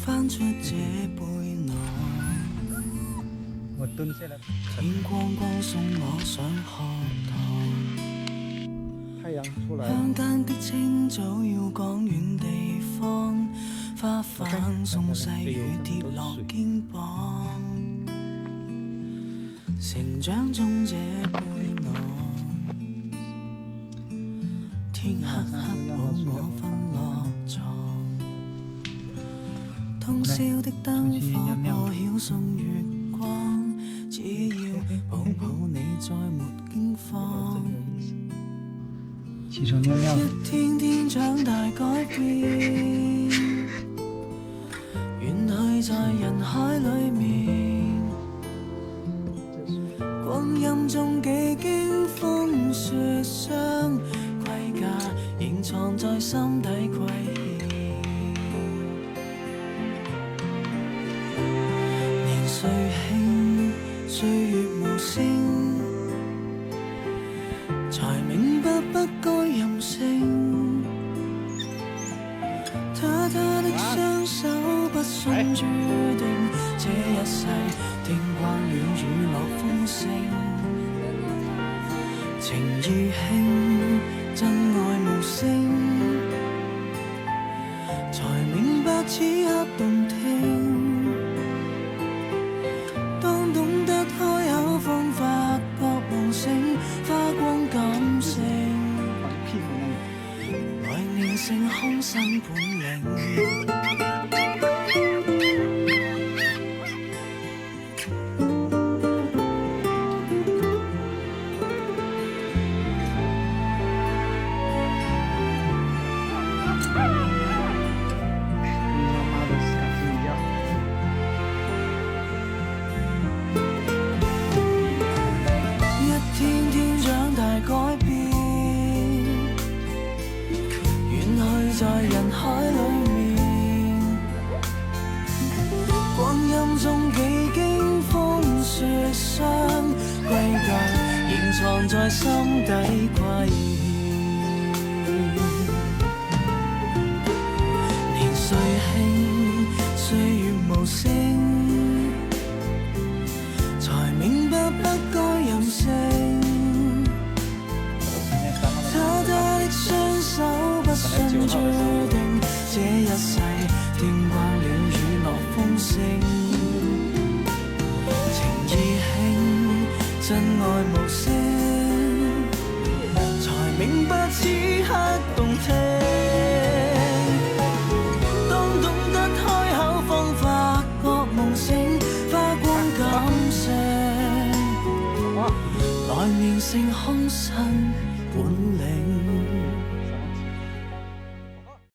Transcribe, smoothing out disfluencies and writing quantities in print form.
翻出這背囊。我蹲下來。天光光送我上學堂。太陽出來了。鄉間的清早要趕遠地方，花瓣送細雨跌落肩膀。成長中這背囊，天黑黑抱我瞓落床。通宵的燈火破曉送月光，只要抱抱你再沒驚慌。起床尿尿。一天天長大改變，遠去在人海裡面。光陰中幾經風雪霜，歸家仍藏在心底虧欠。年歲輕，歲月無聲，才明白不該任性。他的雙手不信注定，這一世聽慣了雨落風聲。情意輕，真愛無聲，才明白此刻動聽。當懂得開口方發覺夢醒，花光感性，來練成空身本領。改變，遠去在人海裡面。光陰中幾經風雪霜，歸家仍藏在心底虧欠。年歲輕，歲月無聲，才明白不該任性。他的雙手不信注定，這一世聽慣了雨落風聲。情意輕，真愛無聲，才明白此刻動聽。當懂得開口方發覺夢醒，花光感性，來練成空身本領。